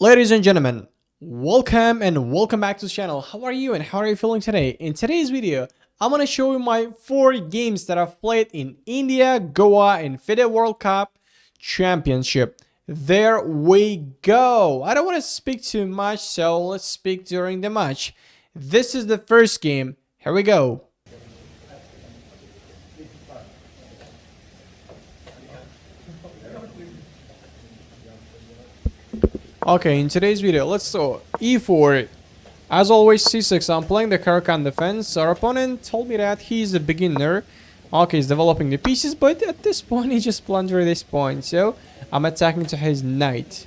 Ladies and gentlemen, welcome back to the channel. How are you and how are you feeling today? In today's video, I'm gonna show you my 4 games that I've played in India, Goa, and FIDE World Cup Championship. There we go. I don't want to speak too much, so let's speak during the match. This is the first game. Here we go. Okay, in today's video, let's go e4. As always, c6. I'm playing the Karakan defense. Our opponent told me that he's a beginner. Okay, he's developing the pieces, but at this point, he just blundered this point. So, I'm attacking to his knight.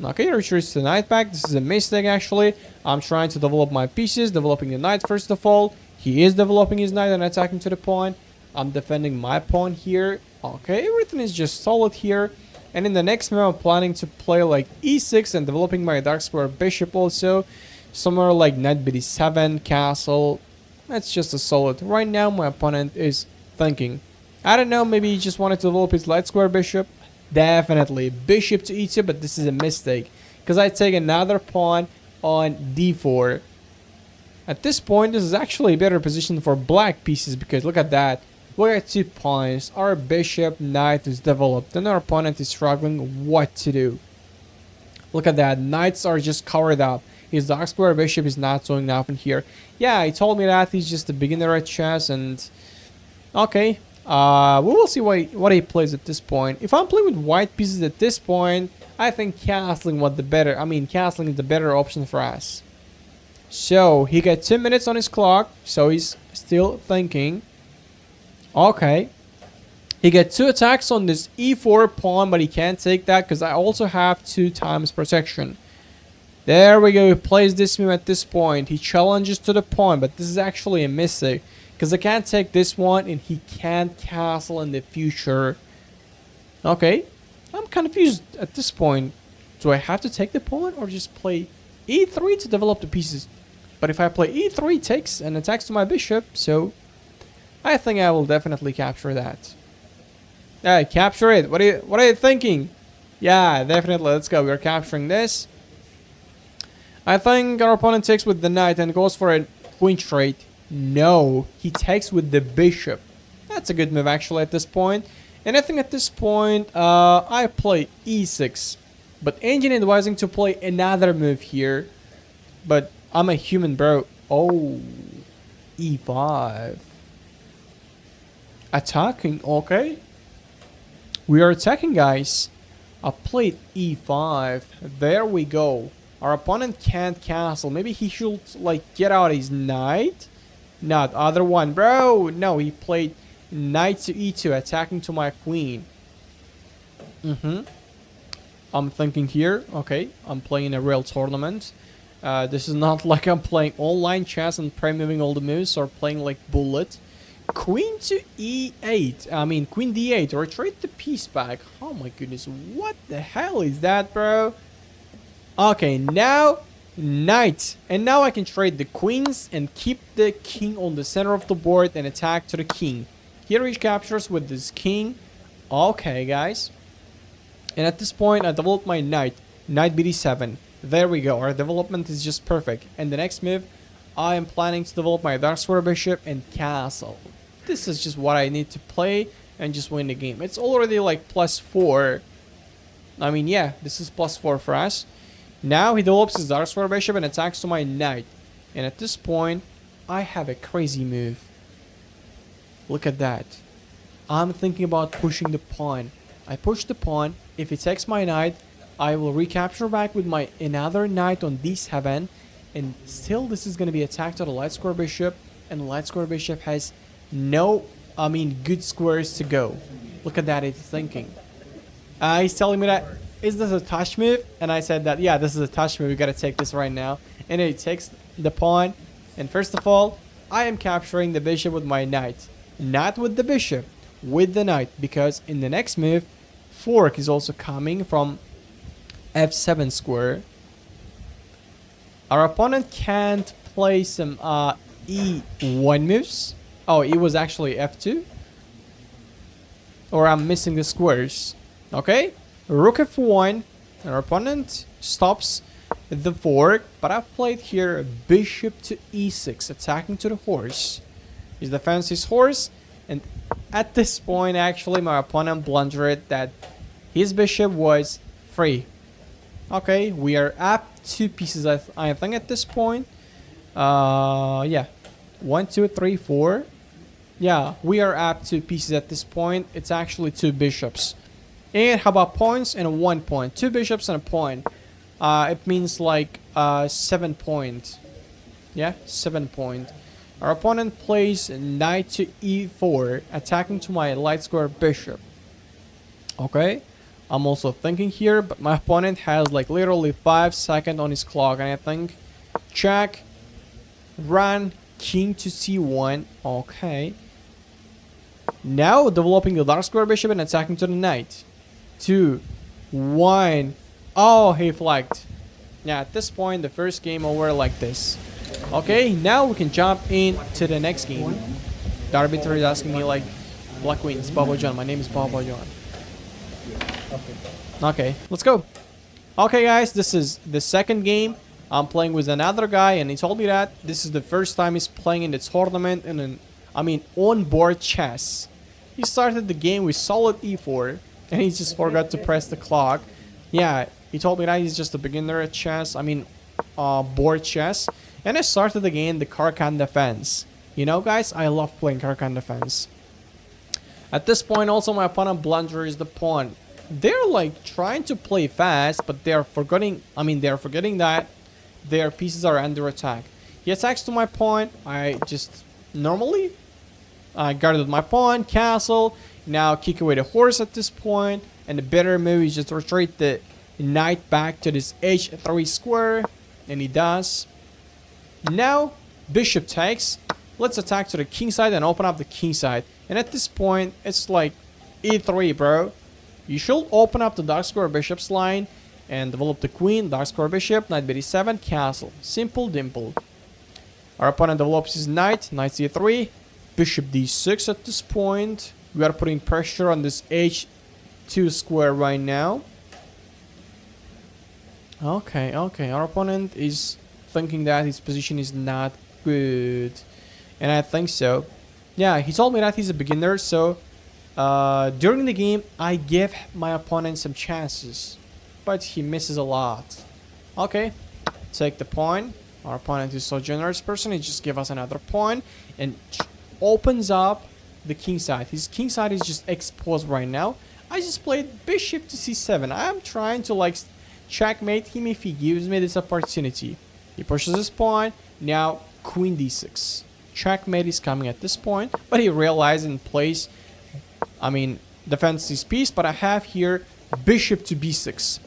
Okay, he retreats the knight back. This is a mistake, actually. I'm trying to develop my pieces, developing the knight first of all. He is developing his knight and attacking to the pawn. I'm defending my pawn here. Okay, everything is just solid here. And in the next move, I'm planning to play like e6 and developing my dark square bishop also. Somewhere like knight bd7, castle. That's just a solid. Right now, my opponent is thinking. I don't know, maybe he just wanted to develop his light square bishop. Definitely. Bishop to e2, but this is a mistake. Because I take another pawn on d4. At this point, this is actually a better position for black pieces because look at that. We got 2 pawns. Our bishop, knight is developed. And our opponent is struggling what to do. Look at that. Knights are just covered up. His dark square bishop is not doing nothing here. Yeah, he told me that he's just a beginner at chess. And okay. We will see what he plays at this point. If I'm playing with white pieces at this point, I think castling castling is the better option for us. So, he got 2 minutes on his clock. So, he's still thinking. Okay. He gets 2 attacks on this e4 pawn, but he can't take that because I also have 2 times protection. There we go. He plays this move at this point. He challenges to the pawn, but this is actually a mistake because I can't take this one and he can't castle in the future. Okay. I'm confused at this point. Do I have to take the pawn or just play e3 to develop the pieces? But if I play e3, takes and attacks to my bishop, so I think I will definitely capture that. Yeah, capture it. What are you thinking? Yeah, definitely. Let's go. We're capturing this. I think our opponent takes with the knight and goes for a queen trade. No, he takes with the bishop. That's a good move actually at this point. And I think at this point, I play e6. But engine advising to play another move here. But I'm a human, bro. Oh, e5. Attacking, okay. We are attacking, guys. I played e5. There we go. Our opponent can't castle. Maybe he should, like, get out his knight. Not other one, bro. No, he played knight to e2, attacking to my queen. I'm thinking here. Okay, I'm playing a real tournament. This is not like I'm playing online chess and pre-moving all the moves or playing like bullet. Queen to e8. Queen d8. Retreat the piece back. Oh my goodness. What the hell is that, bro? Okay, now knight. And now I can trade the queens and keep the king on the center of the board and attack to the king. Here he captures with this king. Okay, guys. And at this point, I developed my knight. Knight bd7. There we go. Our development is just perfect. And the next move, I am planning to develop my dark square bishop and castle. This is just what I need to play and just win the game. It's already like +4. Yeah, this is +4 for us. Now he develops his dark square bishop and attacks to my knight. And at this point, I have a crazy move. Look at that. I'm thinking about pushing the pawn. I push the pawn. If he takes my knight, I will recapture back with my another knight on d7. And still this is going to be attacked to the light square bishop. And the light square bishop has no, good squares to go. Look at that, it's thinking. He's telling me that, is this a touch move? And I said that, yeah, this is a touch move. We got to take this right now. And he takes the pawn. And first of all, I am capturing the bishop with my knight. Not with the bishop, with the knight. Because in the next move, fork is also coming from f7 square. Our opponent can't play some e1 moves. Oh, it was actually f2. Or I'm missing the squares. Okay. Rook f1. Our opponent stops the fork, but I've played here bishop to e6, attacking to the horse. He's defends his horse, and at this point, actually, my opponent blundered that his bishop was free. Okay, we are up 2 pieces, I think, at this point. Yeah. 1, 2, 3, 4. Yeah, we are up 2 pieces at this point. It's actually 2 bishops. And how about points and 1 point? 2 bishops and a point. It means like 7 point. Yeah, 7 point. Our opponent plays knight to e4, attacking to my light square bishop. Okay, I'm also thinking here, but my opponent has like literally 5 seconds on his clock, and I think check, run, king to c1. Okay. Now developing the dark square bishop and attacking to the knight. 2, 1. Oh, he flagged. Yeah, at this point, the first game over like this. Okay, now we can jump into the next game. The arbiter is asking me like, Black Queens, Bobojon. My name is Bobojon. Okay, let's go. Okay, guys, this is the second game. I'm playing with another guy, and he told me that this is the first time he's playing in the tournament in on board chess. He started the game with solid e4, and he just forgot to press the clock. Yeah, he told me that he's just a beginner at chess. Board chess. And I started the game, the Karakan defense. You know, guys, I love playing Karakan defense. At this point, also my opponent blunders the pawn. They're like trying to play fast, but they're forgetting that their pieces are under attack. He attacks to my pawn. I just normally guarded my pawn, castle. Now kick away the horse at this point, and the better move is just retreat the knight back to this h3 square, and he does. Now bishop takes. Let's attack to the king side and open up the king side. And at this point, it's like e3, bro. You should open up the dark square bishop's line and develop the queen, dark square bishop, knight b7, castle. Simple dimple. Our opponent develops his knight, knight c3, bishop d6 at this point. We are putting pressure on this h2 square right now. Okay. Our opponent is thinking that his position is not good. And I think so. Yeah, he told me that he's a beginner, so during the game, I give my opponent some chances, but he misses a lot. Okay, take the pawn. Our opponent is so generous person, he just give us another pawn and opens up the king side. His king side is just exposed right now. I just played bishop to c7. I'm trying to like checkmate him if he gives me this opportunity. He pushes his pawn. Now queen d6. Checkmate is coming at this point, but he realized and plays, defends his piece. But I have here bishop to b6.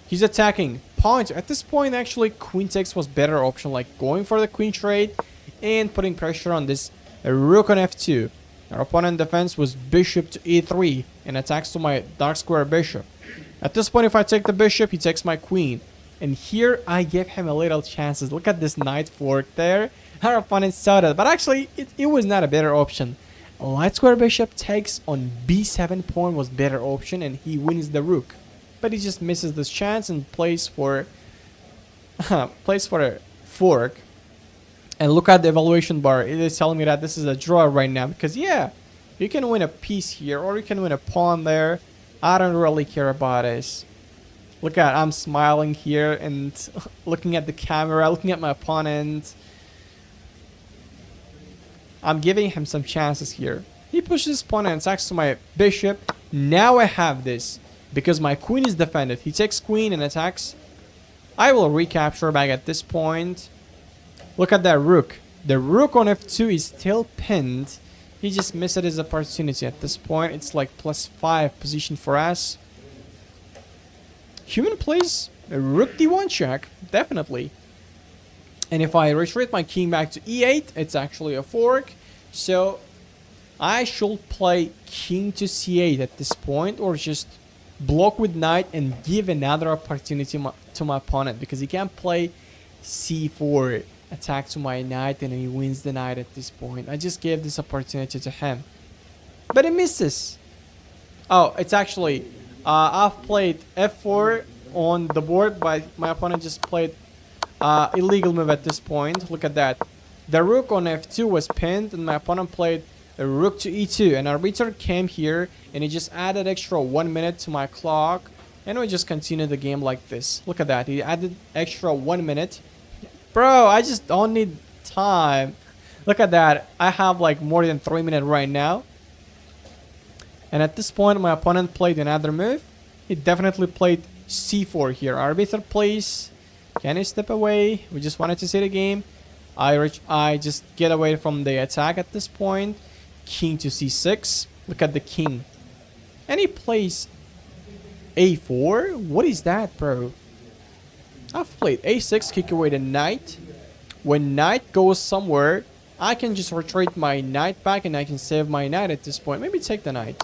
He's attacking pawn. At this point, actually, queen takes was better option, like going for the queen trade and putting pressure on this rook on f2. Our opponent defense was bishop to e3 and attacks to my dark square bishop. At this point, if I take the bishop, he takes my queen. And here, I give him a little chances. Look at this knight fork there. Our opponent saw that, but actually, it was not a better option. Light square bishop takes on b7 pawn was better option, and he wins the rook. But he just misses this chance and plays for a fork. And look at the evaluation bar. It is telling me that this is a draw right now, because yeah, you can win a piece here or you can win a pawn there. I don't really care about this. Look at, I'm smiling here and looking at the camera, looking at my opponent. I'm giving him some chances here. He pushes his pawn and attacks to my bishop. Now I have this because my queen is defended. He takes queen and attacks. I will recapture back at this point. Look at that rook. The rook on f2 is still pinned. He just missed his opportunity at this point. It's like +5 position for us. Human plays a rook d1 check, definitely. And if I retreat my king back to e8, it's actually a fork. So I should play king to c8 at this point, or just block with knight and give another opportunity to my opponent, because he can't play c4 attack to my knight and he wins the knight at this point. I just gave this opportunity to him, but he misses. Oh, it's actually I've played f4 on the board, but my opponent just played illegal move at this point. Look at that. The rook on f2 was pinned, and my opponent played a rook to e2. And arbiter came here, and he just added extra 1 minute to my clock. And we just continue the game like this. Look at that. He added extra 1 minute. Bro, I just don't need time. Look at that. I have like more than 3 minutes right now. And at this point, my opponent played another move. He definitely played c4 here. Arbiter plays. Can he step away? We just wanted to see the game. I just get away from the attack at this point. King to c6. Look at the king. And he plays a4. What is that, bro? I've played a6, kick away the knight. When knight goes somewhere, I can just retreat my knight back and I can save my knight at this point. Maybe take the knight.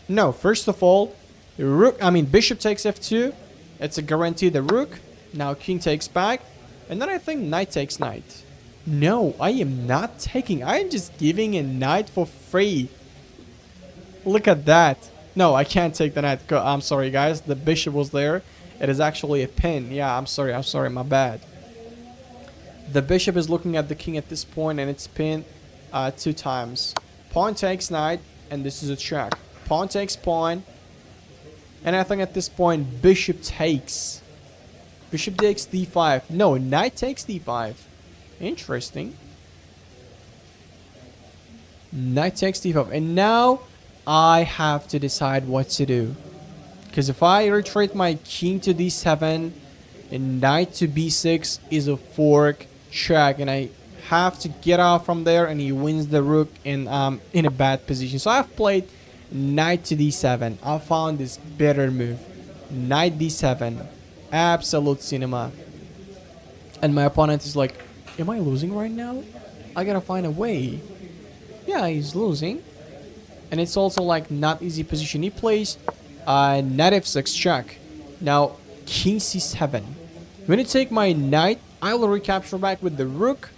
No, first of all, bishop takes f2. It's a guarantee the rook. Now king takes back. And then I think knight takes knight. No, I am not taking. I am just giving a knight for free. Look at that. No, I can't take the knight. I'm sorry, guys. The bishop was there. It is actually a pin. Yeah, I'm sorry, my bad. The bishop is looking at the king at this point, and it's pinned 2 times. Pawn takes knight, and this is a check. Pawn takes pawn. And I think at this point, bishop takes. Bishop takes d5. No, knight takes d5. Interesting. Knight takes d5. And now I have to decide what to do. Because if I retreat my king to d7 and knight to b6 is a fork check, and I have to get out from there, and he wins the rook, and I'm in a bad position. So I've played knight to d7. I found this better move. Knight d7. Absolute cinema. And my opponent is like, am I losing right now? I gotta find a way. Yeah, he's losing. And it's also like not easy position. He plays knight f6 check. Now king c7. When you take my knight, I will recapture back with the rook.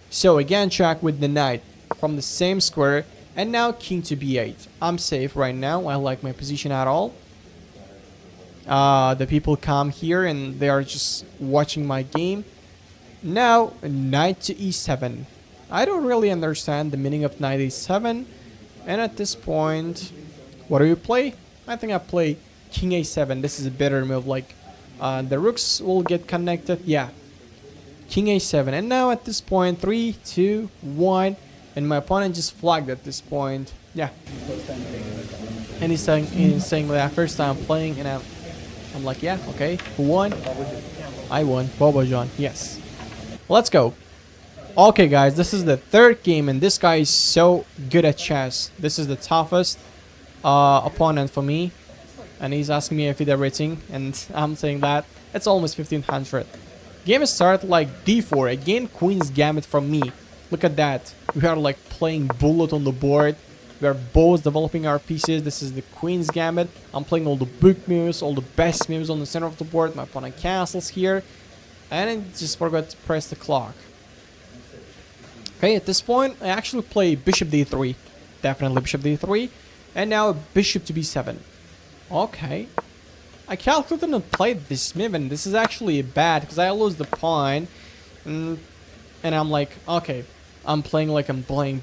So again check with the knight from the same square. And now king to b8. I'm safe right now. I like my position at all. The people come here and they are just watching my game. Now knight to e7. I don't really understand the meaning of knight e7. And at this point, what do you play? I think I play king a7. This is a better move. Like the rooks will get connected. Yeah, king a7. And now at this point, 3, 2, 1, and my opponent just flagged at this point. Yeah, and he's saying that first time playing, and I'm like, yeah, okay, who won? I won. Bobojon. Yes. Let's go. Okay, guys, this is the 3rd game, and this guy is so good at chess. This is the toughest opponent for me, and he's asking me a FIDE rating, and I'm saying that it's almost 1500. Game started like d4. Again, queen's gambit from me. Look at that. We are like playing bullet on the board. We are both developing our pieces. This is the queen's gambit. I'm playing all the book moves, all the best moves on the center of the board. My opponent castles here, and I just forgot to press the clock. Okay, at this point, I actually play bishop d3. Definitely bishop d3. And now bishop to b7. Okay. I calculated and played this move, and this is actually bad because I lose the pawn. And I'm like, okay, I'm playing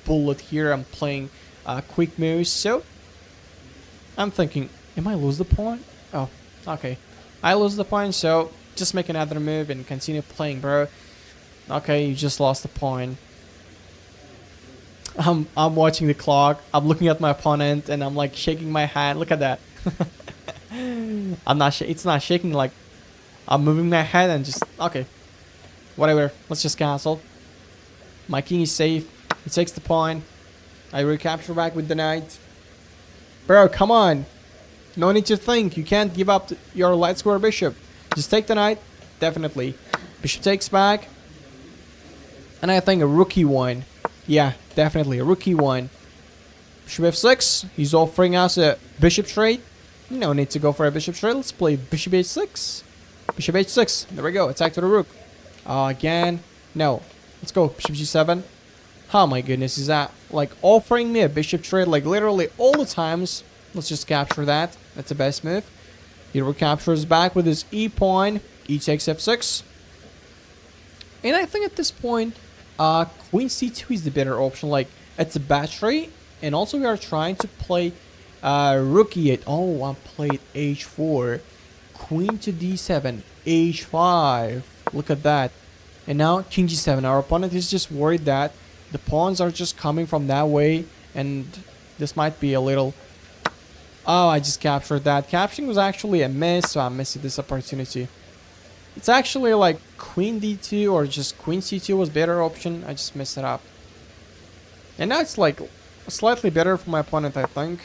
bullet here. I'm playing quick moves. So I'm thinking, am I lose the pawn? Oh, okay. I lose the pawn, so just make another move and continue playing, bro. Okay, you just lost the pawn. I'm watching the clock. I'm looking at my opponent, and I'm like shaking my hand. Look at that. It's not shaking. Like I'm moving my head and just okay. Whatever. Let's just cancel. My king is safe. He takes the pawn. I recapture back with the knight. Bro, come on. No need to think. You can't give up your light square bishop. Just take the knight. Definitely. Bishop takes back. And I think a rookie one. Yeah, definitely a rookie one. Bishop f6. He's offering us a bishop trade. No need to go for a bishop trade. Let's play bishop h6. Bishop h6. There we go. Attack to the rook. Again. No. Let's go. Bishop g7. Oh my goodness. Is that like offering me a bishop trade like literally all the times? Let's just capture that. That's the best move. He recaptures back with his E pawn. E takes f6. And I think at this point, queen c2 is the better option. Like, it's a battery. And also we are trying to play rook e8. Oh, I played h4. Queen to d7. h5. Look at that. And now king g7. Our opponent is just worried that the pawns are just coming from that way. And this might be a little... Oh, I just captured that. Capturing was actually a miss, so I'm missing this opportunity. It's actually like queen d2 or just queen c2 was better option. I just messed it up. And now it's like slightly better for my opponent, I think.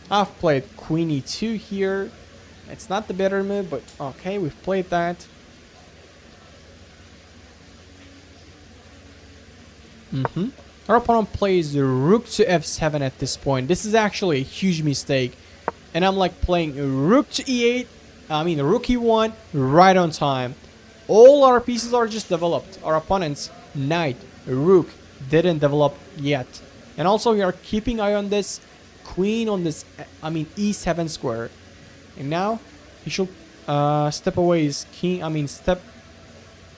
I've played queen e2 here. It's not the better move, but okay, we've played that. Our opponent plays rook to f7 at this point. This is actually a huge mistake. And I'm like playing rook to e8. I mean rook e1 right on time. All our pieces are just developed. Our opponent's knight, rook didn't develop yet. And also we are keeping eye on this queen on this, I mean e7 square. And now he should step away his king, step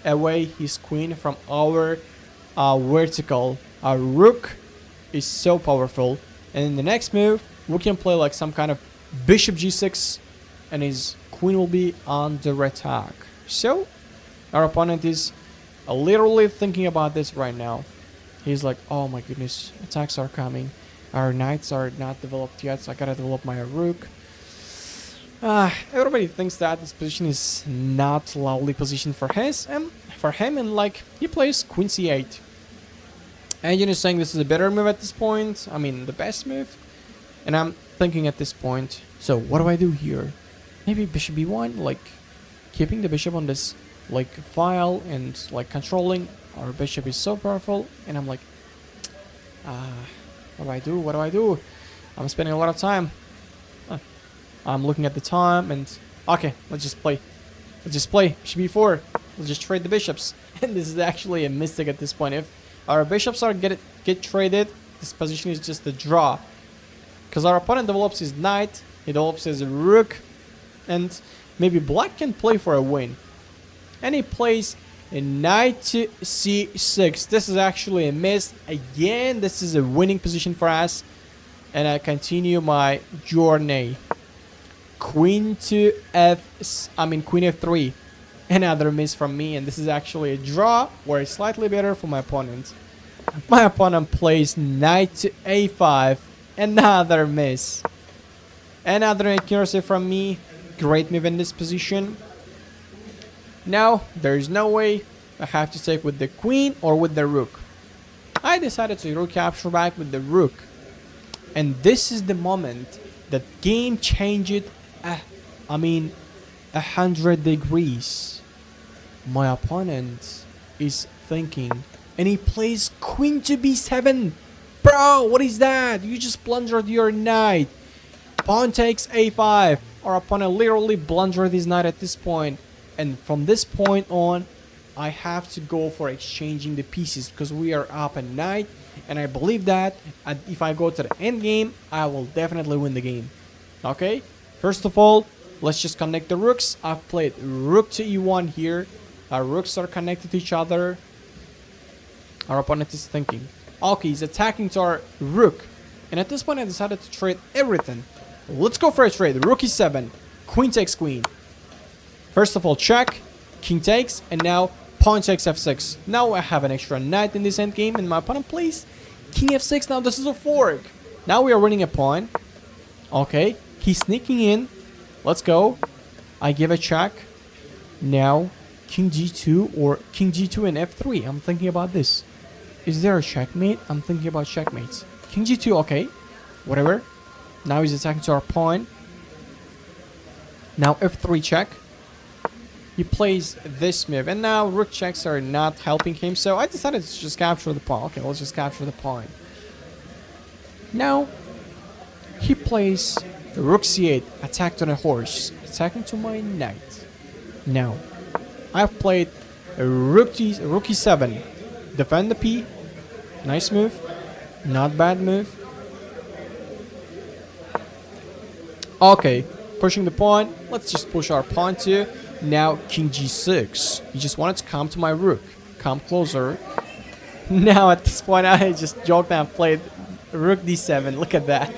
away his queen from our vertical. Our rook is so powerful. And in the next move, we can play like some kind of bishop g6 and his queen will be under attack. So our opponent is literally thinking about this right now. He's like, oh my goodness, attacks are coming. Our knights are not developed yet, so I gotta develop my rook. Everybody thinks that this position is not lovely position for him, and like he plays queen c8. And you're saying this is a better move at this point. I mean, the best move. And I'm thinking at this point, so what do I do here? Maybe bishop b1, like keeping the bishop on this like file and like controlling our bishop is so powerful. And I'm like, what do I do? I'm spending a lot of time. I'm looking at the time and okay, let's just play bishop b4. Let's just trade the bishops. And this is actually a mistake at this point. If our bishops are get traded, this position is just a draw. Because our opponent develops his knight, he develops his rook, and maybe black can play for a win. And he plays a knight to c6. This is actually a miss. Again, this is a winning position for us. And I continue my journey. Queen to queen f3. Another miss from me, and this is actually a draw, where it's slightly better for my opponent. My opponent plays knight to a5. Another miss. Another accuracy from me. Great move in this position. Now, there's no way I have to take with the queen or with the rook. I decided to rook capture back with the rook. And this is the moment that game changed, 100 degrees. My opponent is thinking, and he plays queen to b7. Bro, what is that? You just blundered your knight. Pawn takes a5. Our opponent literally blundered his knight at this point. And from this point on, I have to go for exchanging the pieces because we are up a knight. And I believe that if I go to the end game, I will definitely win the game. Okay? First of all, let's just connect the rooks. I've played rook to e1 here. Our rooks are connected to each other. Our opponent is thinking, okay, he's attacking to our rook. And at this point, I decided to trade everything. Let's go for a trade. Rook e7. Queen takes queen. First of all, check. King takes. And now pawn takes f6. Now I have an extra knight in this endgame. And my opponent plays king f6. Now this is a fork. Now we are winning a pawn. Okay. He's sneaking in. Let's go. I give a check. Now king g2 or king g2 and f3. I'm thinking about this. Is there a checkmate? I'm thinking about checkmates. King g2, okay. Whatever. Now he's attacking to our pawn. Now f3 check. He plays this move. And now rook checks are not helping him. So I decided to just capture the pawn. Okay, let's just capture the pawn. Now he plays rook c8. Attack on a horse. Attacking to my knight. Now I've played rook e7. Defend the p. Nice move. Not bad move. Okay. pushing the pawn. Let's just push our pawn too. Now king g6. He just wanted to come to my rook. Come closer. Now at this point I just joked and played rook d7. Look at that.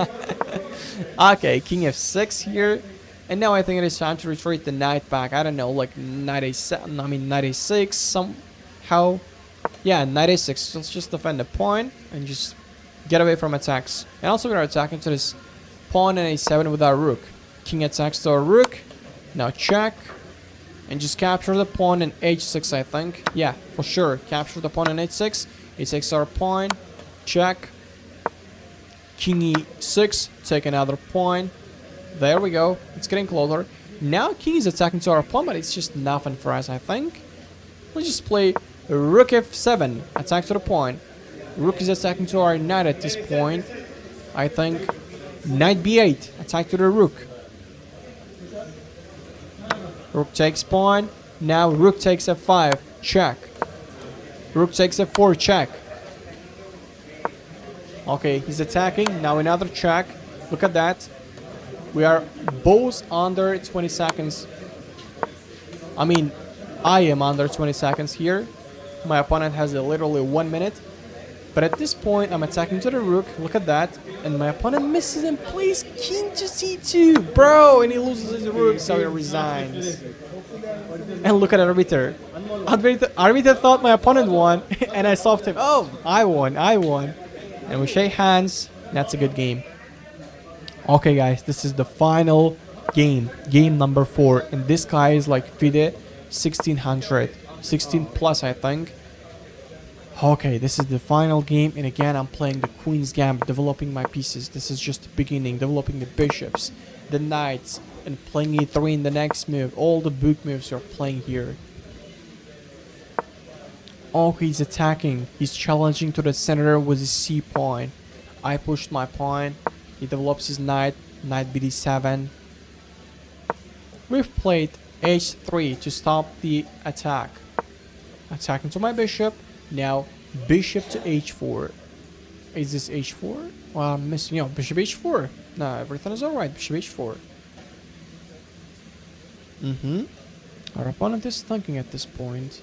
Okay, king f6 here. And now I think it is time to retreat the knight back. I don't know, like knight a7. I mean knight a6 somehow. Yeah, knight a6. Let's just defend the pawn and just get away from attacks. And also we are attacking to this pawn and a7 with our rook. King attacks to our rook. Now check. And just capture the pawn in h6, I think. Yeah, for sure. Capture the pawn in h6. He takes our pawn. Check. King e6. Take another pawn. There we go. It's getting closer. Now king is attacking to our pawn, but it's just nothing for us, I think. Let's just play rook f7. Attack to the pawn. Rook is attacking to our knight at this point. I think. Knight b8. Attack to the rook. Rook takes pawn. Now rook takes f5. Check. Rook takes f4. Check. Okay, he's attacking. Now another check. Look at that. We are both under 20 seconds. I mean, I am under 20 seconds here. My opponent has literally 1 minute. But at this point, I'm attacking to the rook. Look at that. And my opponent misses and plays king to c2. Bro, and he loses his rook, so he resigns. And look at Arbiter. Arbiter thought my opponent won. And I solved him. Oh, I won. And we shake hands. That's a good game. Okay, guys. This is the final game. Game number 4. And this guy is like FIDE 1600. 16 plus, I think. Okay, this is the final game, and again I'm playing the Queen's Gambit, developing my pieces. This is just the beginning, developing the bishops, the knights, and playing e3 in the next move. All the book moves are playing here. Okay, he's attacking. He's challenging to the center with his c pawn. I pushed my pawn. He develops his knight, knight bd7. We've played h3 to stop the attack. Attacking to my bishop. Now, bishop to h4. Is this h4? Well, I'm missing. Bishop h4. No, everything is alright. Bishop h4. Our opponent is thinking at this point.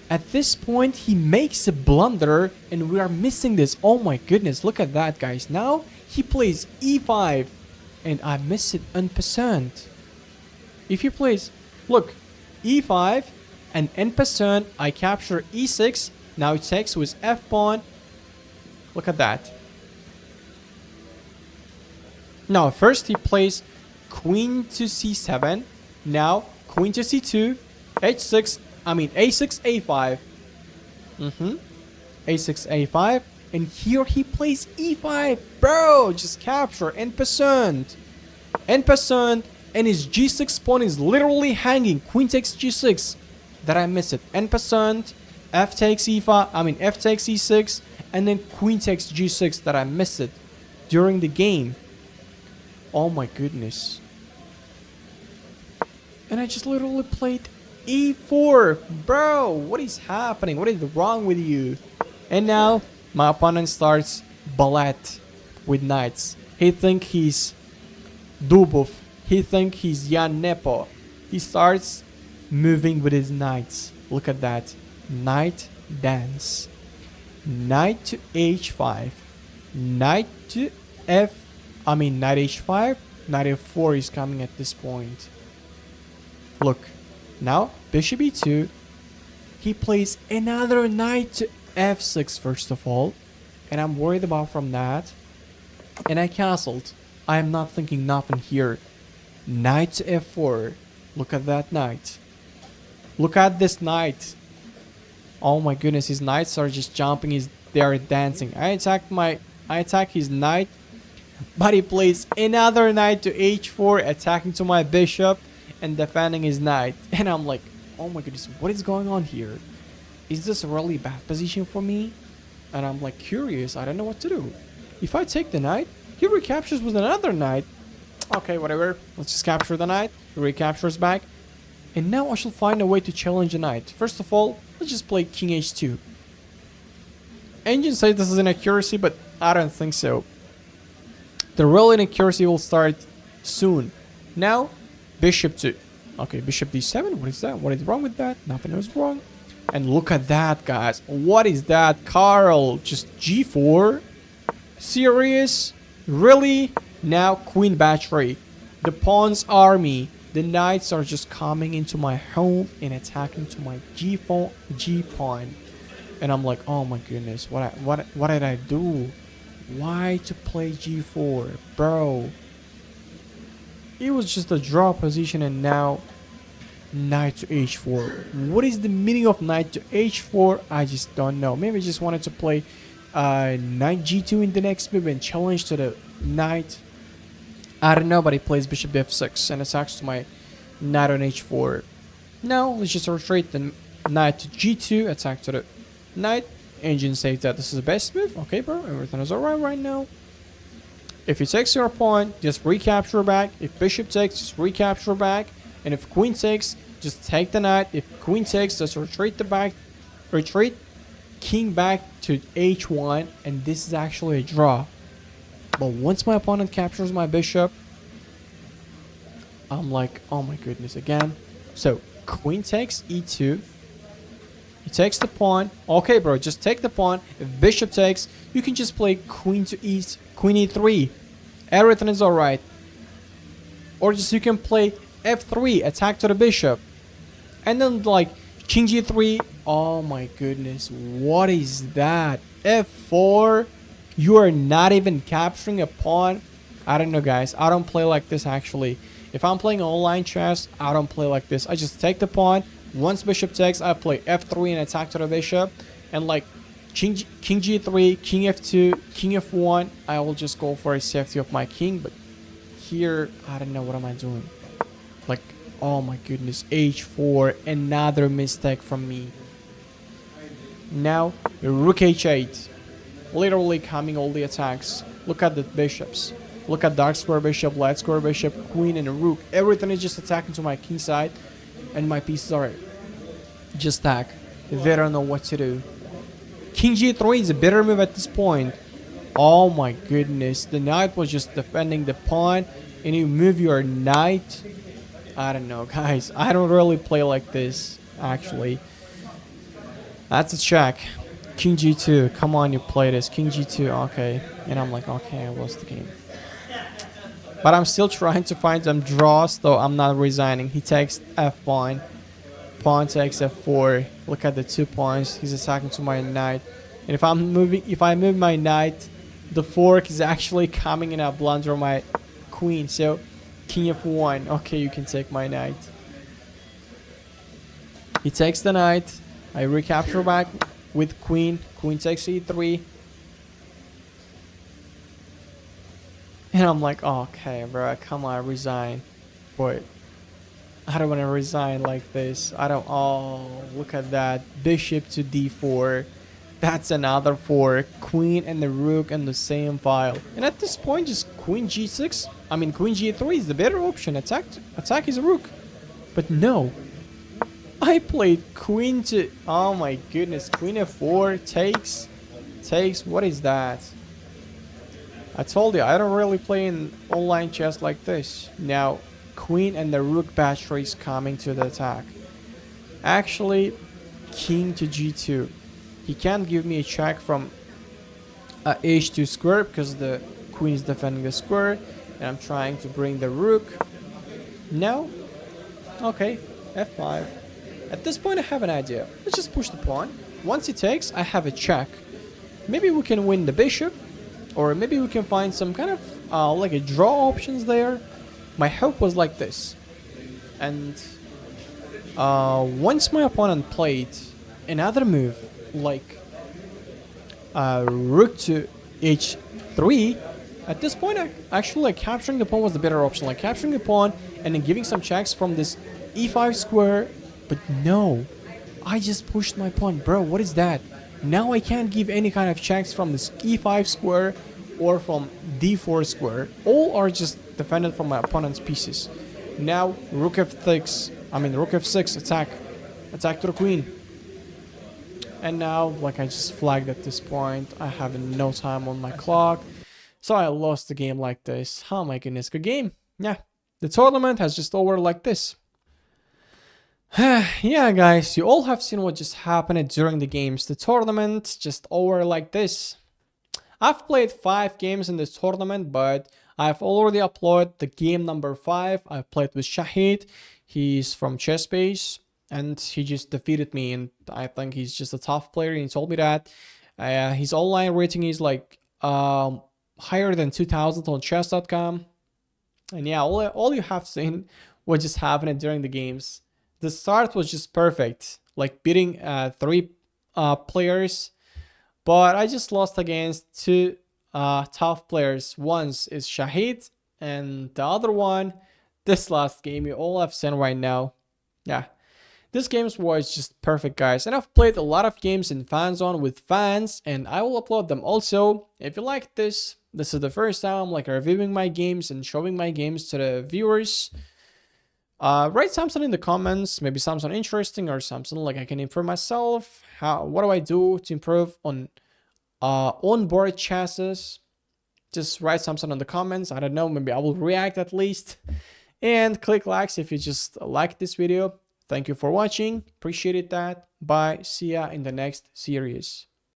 At this point, he makes a blunder, and we are missing this. Oh my goodness, look at that, guys. Now, he plays e5, and I miss it en passant. If he plays, look, e5, and en passant, I capture e6. Now it takes with f-pawn. Look at that. Now first he plays queen to c7. Now queen to c2. h6. I mean a6, a5. a6, a5. And here he plays e5. Bro, just capture en passant. En passant. And his g6 pawn is literally hanging. Queen takes g6. That I miss it. En passant. F takes e5, F takes e6, and then queen takes g6 that I missed it during the game. Oh my goodness. And I just literally played e4. Bro, what is happening? What is wrong with you? And now my opponent starts ballet with knights. He think he's Dubov. He think he's Jan Nepo. He starts moving with his knights. Look at that. Knight dance. Knight to h5. Knight to knight h5. Knight f4 is coming at this point. Look. Now, bishop e2. He plays another knight to f6 first of all. And I'm worried about from that. And I castled. I am not thinking nothing here. Knight to f4. Look at that knight. Look at this knight. Oh my goodness, his knights are just jumping. They are dancing. I attack his knight, but he plays another knight to h4, attacking to my bishop and defending his knight. And I'm like, oh my goodness, what is going on here? Is this a really bad position for me? And I'm like curious. I don't know what to do. If I take the knight, he recaptures with another knight. Okay, whatever. Let's just capture the knight. He recaptures back. And now I shall find a way to challenge a knight. First of all, let's just play king h2. Engine says this is an accuracy, but I don't think so. The real inaccuracy will start soon. Now, bishop 2. Okay, bishop d7. What is that? What is wrong with that? Nothing is wrong. And look at that, guys. What is that? Carl, just g4? Serious? Really? Now, queen battery. The pawn's army. The knights are just coming into my home and attacking to my g pawn. And I'm like, oh my goodness, what did I do? Why to play g4, bro? It was just a draw position, and now knight to h4. What is the meaning of knight to h4? I just don't know. Maybe I just wanted to play knight g2 in the next move and challenge to the knight. I don't know, but he plays bishop f6 and attacks to my knight on h4. Now let's just retreat the knight to g2, attack to the knight. Engine says that this is the best move. Okay, bro, everything is alright right now. If he takes your pawn, just recapture back. If bishop takes, just recapture back. And if queen takes, just take the knight. If queen takes, just retreat king back to h1, and this is actually a draw. But once my opponent captures my bishop, I'm like, oh my goodness, again. So queen takes e2. He takes the pawn. Okay, bro, just take the pawn. If bishop takes, you can just play queen to queen e3. Everything is alright. Or just you can play f3, attack to the bishop. And then like king g3. Oh my goodness, what is that? f4. You are not even capturing a pawn. I don't know, guys. I don't play like this, actually. If I'm playing online chess, I don't play like this. I just take the pawn. Once bishop takes, I play f3 and attack to the bishop. And like king g3, king f2, king f1, I will just go for a safety of my king. But here, I don't know, what am I doing? Like, oh my goodness, h4, another mistake from me. Now, rook h8. Literally coming all the attacks. Look at the bishops. Look at dark square bishop, light square bishop, queen, and a rook. Everything is just attacking to my king side. And my pieces are just stack. They don't know what to do. King g3 is a better move at this point. Oh my goodness. The knight was just defending the pawn. And you move your knight. I don't know, guys. I don't really play like this, actually. That's a check. King g2. Come on, you play this. King g2. Okay. And I'm like, okay, I lost the game. But I'm still trying to find some draws, though I'm not resigning. He takes f1. Pawn takes f4. Look at the 2 pawns. He's attacking to my knight. And if I move my knight, the fork is actually coming and I blunder my queen. So king f1. Okay, you can take my knight. He takes the knight. I recapture back with queen. Queen takes e3. And I'm like, oh, okay, bro, come on, resign. But I don't want to resign like this. I don't. Oh, look at that. Bishop to d4. That's another 4. Queen and the rook in the same file. And at this point, just queen g6. I mean, queen g3 is the better option. Attack his rook. But no. I played queen to... Oh my goodness. Queen f4 takes. What is that? I told you, I don't really play in online chess like this. Now, queen and the rook battery is coming to the attack. Actually, king to g2. He can't give me a check from h2 square because the queen is defending the square. And I'm trying to bring the rook. No? Okay, f5. At this point, I have an idea. Let's just push the pawn. Once he takes, I have a check. Maybe we can win the bishop. Or maybe we can find some kind of like a draw options there. My hope was like this. And once my opponent played another move like rook to h3, at this point actually like capturing the pawn was the better option. Like capturing the pawn and then giving some checks from this e5 square. But no, I just pushed my pawn. Bro, what is that? Now I can't give any kind of checks from this e5 square or from d4 square. All are just defended from my opponent's pieces. Now rook f6, rook f6 attack to the queen. And now like I just flagged at this point. I have no time on my clock. So I lost the game like this. Oh my goodness, good game. Yeah. The tournament has just over like this. Yeah, guys, you all have seen what just happened during the games. The tournament just over like this. I've played 5 games in this tournament, but I've already uploaded the game number 5. I played with Shahid. He's from Chessbase, and he just defeated me. And I think he's just a tough player. And he told me that his online rating is like higher than 2000 on chess.com. And yeah, all you have seen what just happened during the games. The start was just perfect, like beating 3 players, but I just lost against 2 tough players. One is Shahid, and the other one, this last game you all have seen right now. Yeah, this game was just perfect, guys. And I've played a lot of games in Fan Zone with fans, and I will upload them also. If you like this is the first time like reviewing my games and showing my games to the viewers. Write something in the comments, maybe something interesting or something like I can improve myself. What do I do to improve on board chassis? Just write something in the comments. I don't know, maybe I will react at least. And click likes if you just like this video. Thank you for watching. Appreciate that. Bye. See ya in the next series.